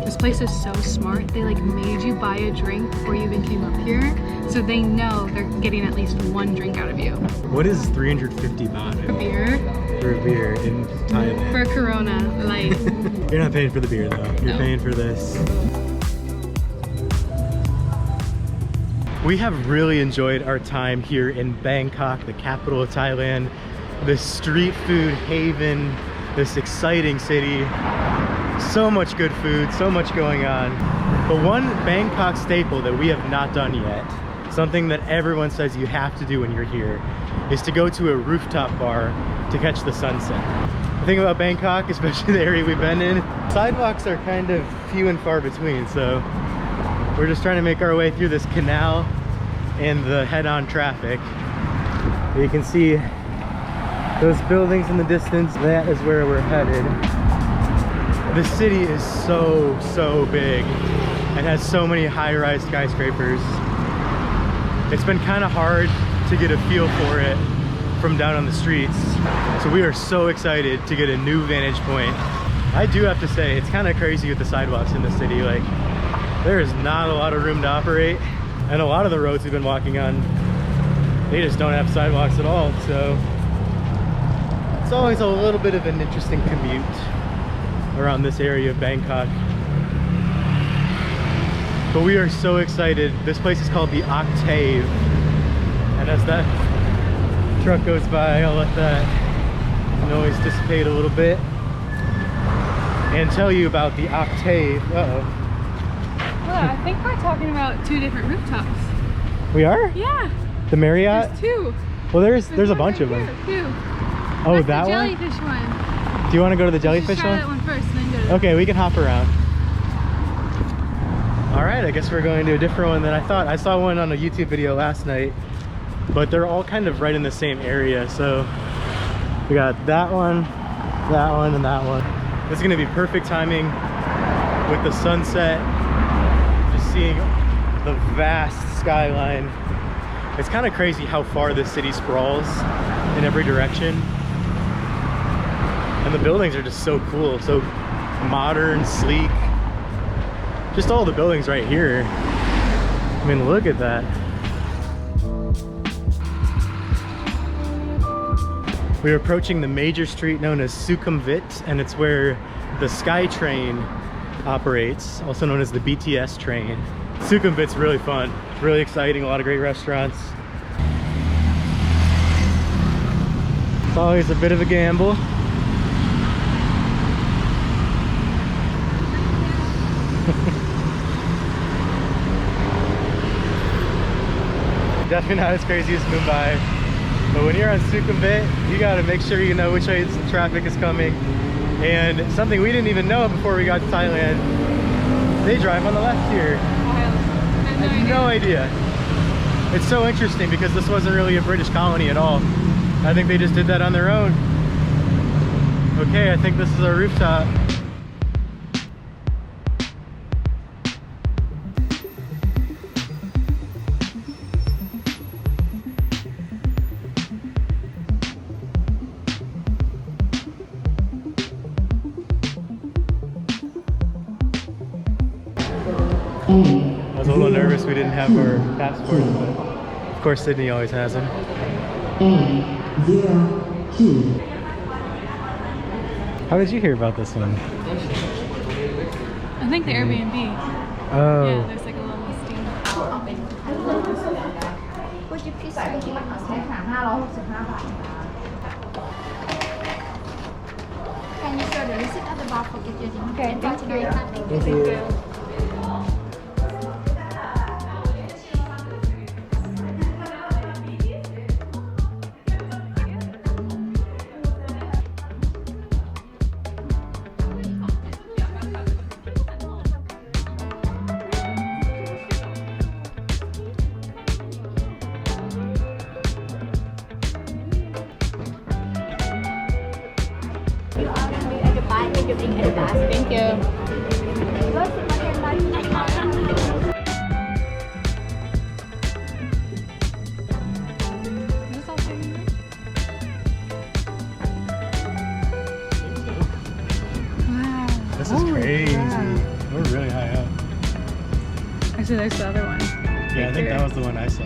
This place is so smart. They like made you buy a drink before you even came up here. So they know they're getting at least one drink out of you. What is 350 baht? For beer? For a beer in Thailand. For Corona, light. You're not paying for the beer though. You're paying for this. We have really enjoyed our time here in Bangkok, the capital of Thailand. This street food haven, this exciting city. So much good food, so much going on. But one Bangkok staple that we have not done yet, something that everyone says you have to do when you're here, is to go to a rooftop bar to catch the sunset. The thing about Bangkok, especially the area we've been in, sidewalks are kind of few and far between, so we're just trying to make our way through this canal and the head-on traffic. You can see those buildings in the distance. That is where we're headed. The city is so big and has so many high-rise skyscrapers. It's been kind of hard to get a feel for it from down on the streets. So we are so excited to get a new vantage point. I do have to say, it's kind of crazy with the sidewalks in the city. Like, there is not a lot of room to operate. And a lot of the roads we've been walking on, they just don't have sidewalks at all. So it's always a little bit of an interesting commute around this area of Bangkok. But we are so excited. This place is called the Octave. And as that truck goes by, I'll let that noise dissipate a little bit and tell you about the Octave. Uh-oh. Well, I think we're talking about two different rooftops. We are? Yeah. The Marriott? There's two. Well, there's a bunch of them. Two. Oh, that's that the one? jellyfish one. Do you want to go to the jellyfish try one? that one first and then go to that. Okay, we can hop around. All right, I guess we're going to a different one than I thought. I saw one on a YouTube video last night, but they're all kind of right in the same area. So we got that one, and that one. This is gonna be perfect timing with the sunset, just seeing the vast skyline. It's kind of crazy how far this city sprawls in every direction. And the buildings are just so cool, so modern, sleek. Just all the buildings right here. I mean, look at that. We're approaching the major street known as Sukhimvit, and it's where the SkyTrain operates, also known as the BTS train. Sukhimvit's really fun, really exciting, a lot of great restaurants. It's always a bit of a gamble. Definitely not as crazy as Mumbai, but when you're on Sukhimvit, you gotta make sure you know which way the traffic is coming. And something we didn't even know before we got to Thailand, they drive on the left here. I had no idea. It's so interesting because this wasn't really a British colony at all. I think they just did that on their own. Okay, I think this is our rooftop. I was a little nervous we didn't have our passports, but of course Sydney always has them. A02. How did you hear about this one? I think the Airbnb. Oh. Yeah, there's like a little listing. Would you please repeat? 560 Can you show the receipt at the bar for get your dinner? Okay, thank you. Thank you. Thank you. This is crazy. Yeah. We're really high up. Actually, there's the other one. Yeah, I think that was the one I saw.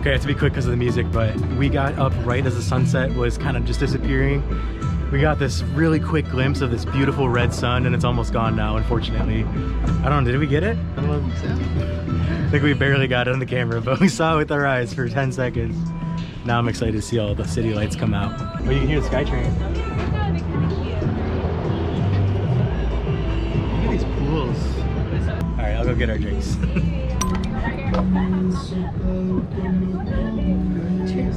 Okay, I have to be quick because of the music, but we got up right as the sunset was kind of just disappearing. We got this really quick glimpse of this beautiful red sun, and it's almost gone now, unfortunately. I don't know, did we get it? I don't know. I think we barely got it on the camera, but we saw it with our eyes for 10 seconds. Now I'm excited to see all the city lights come out. Oh, you can hear the SkyTrain. Look at these pools. All right, I'll go get our drinks. Cheers.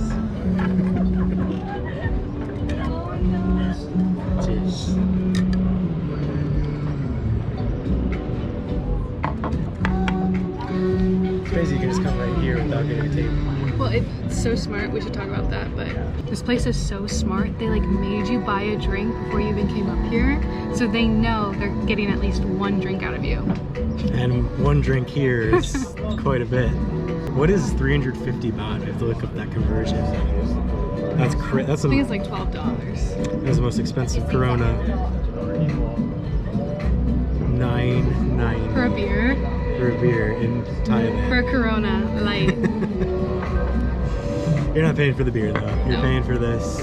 Cheers. It's crazy you can just come right here without getting a table. Well, it's so smart. We should talk about that. But this place is so smart. They like made you buy a drink before you even came up here, so they know they're getting at least one drink out of you. And one drink here is quite a bit. What is 350 baht? I have to look up that conversion. That's crazy. I think it's like $12. That's the most expensive Corona. 9.9 For a beer. for a beer in Thailand. For a Corona light. You're not paying for the beer though. You're No. paying for this.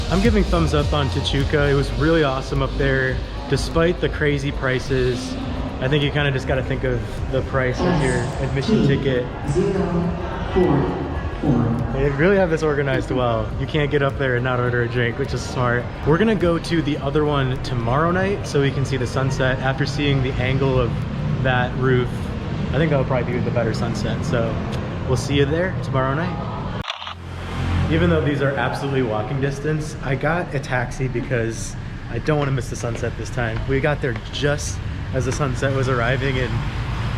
I'm giving thumbs up on Tichuka. It was really awesome up there, despite the crazy prices. I think you kind of just got to think of the price of your admission ticket. They really have this organized well. You can't get up there and not order a drink, which is smart. We're gonna go to the other one tomorrow night so we can see the sunset. After seeing the angle of that roof, I think that'll probably be the better sunset. So we'll see you there tomorrow night. Even though these are absolutely walking distance, I got a taxi because I don't want to miss the sunset this time. We got there just as the sunset was arriving, and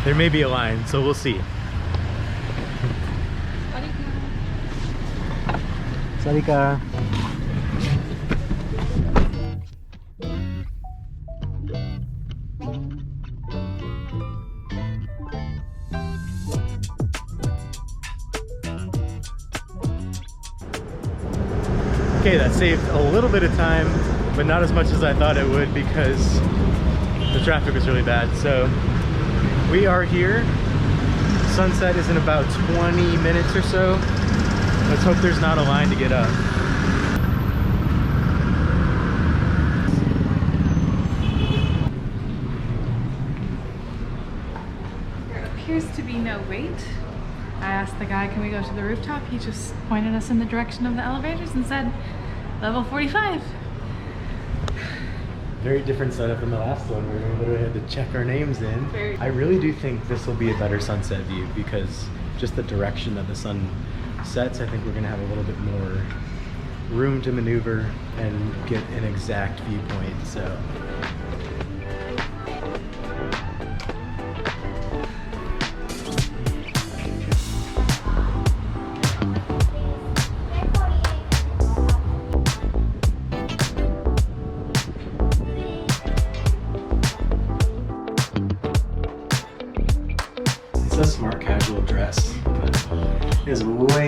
there may be a line, so we'll see. Sarika. Okay, that saved a little bit of time, but not as much as I thought it would because the traffic was really bad. So we are here. Sunset is in about 20 minutes or so. Let's hope there's not a line to get up. There appears to be no wait. I asked the guy, can we go to the rooftop? He just pointed us in the direction of the elevators and said, level 45. Very different setup than the last one where we literally had to check our names in. I really do think this will be a better sunset view because just the direction that the sun sets, I think we're gonna have a little bit more room to maneuver and get an exact viewpoint. So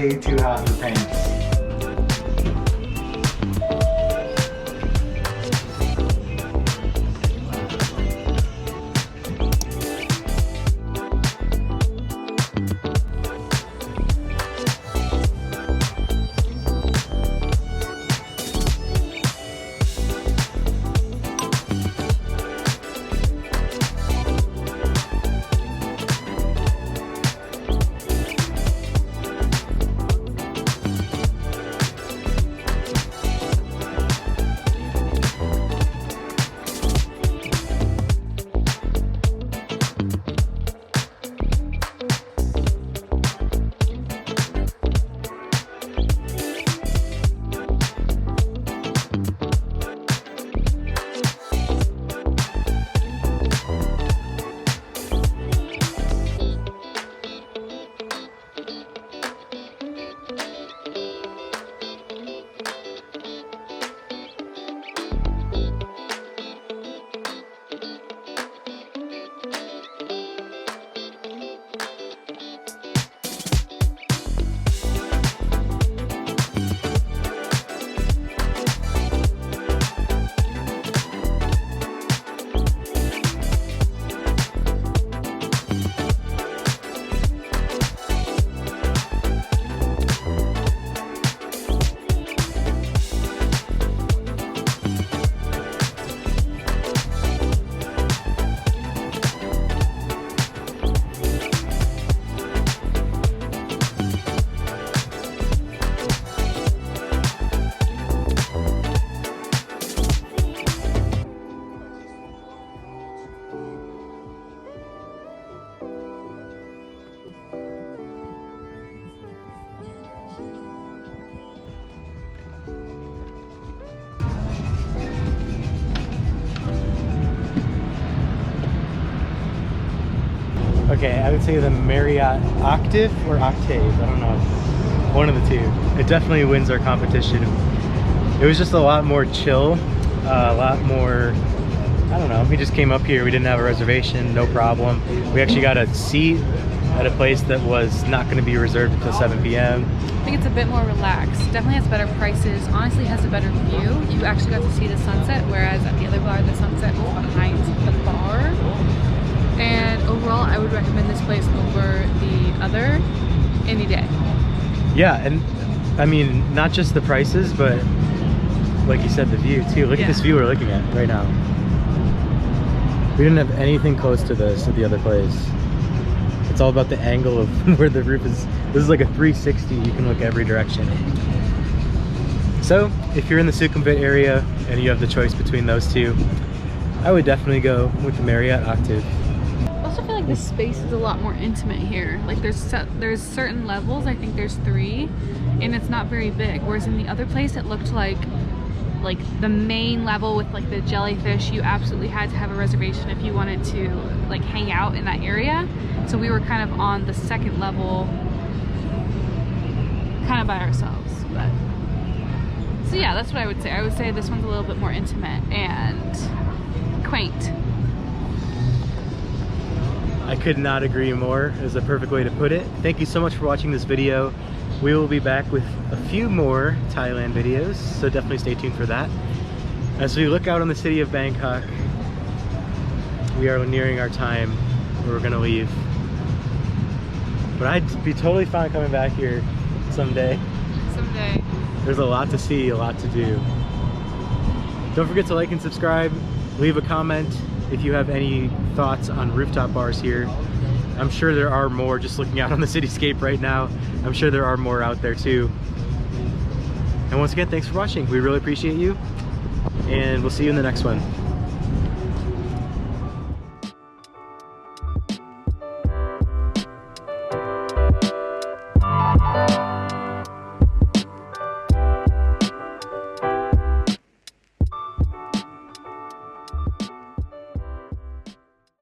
way too hot for pants. Okay, I would say the Marriott Octave or Octave, I don't know. One of the two. It definitely wins our competition. It was just a lot more chill, a lot more, I don't know, we just came up here, we didn't have a reservation, no problem. We actually got a seat at a place that was not going to be reserved until 7 p.m. I think it's a bit more relaxed. Definitely has better prices. Honestly has a better view. You actually got to see the sunset, whereas at the other bar, the sunset was behind the bar. And overall, I would recommend this place over the other any day. Yeah, and I mean, not just the prices, but like you said, the view too. Look at this view we're looking at right now. We didn't have anything close to this at the other place. It's all about the angle of where the roof is. This is like a 360, you can look every direction. So, if you're in the Sukhimvit area and you have the choice between those two, I would definitely go with the Marriott Octave. I also feel like this space is a lot more intimate here. Like there's certain levels, I think there's 3, and it's not very big. Whereas in the other place, it looked like the main level with like the jellyfish, you absolutely had to have a reservation if you wanted to like hang out in that area. So we were kind of on the second level, kind of by ourselves. But so yeah, that's what I would say. I would say this one's a little bit more intimate and quaint. I could not agree more, is a perfect way to put it. Thank you so much for watching this video. We will be back with a few more Thailand videos, so definitely stay tuned for that. As we look out on the city of Bangkok, we are nearing our time where we're gonna leave. But I'd be totally fine coming back here someday. Someday. There's a lot to see, a lot to do. Don't forget to like and subscribe, leave a comment if you have any thoughts on rooftop bars here. I'm sure there are more, just looking out on the cityscape right now. I'm sure there are more out there too. And once again, thanks for watching. We really appreciate you, and we'll see you in the next one.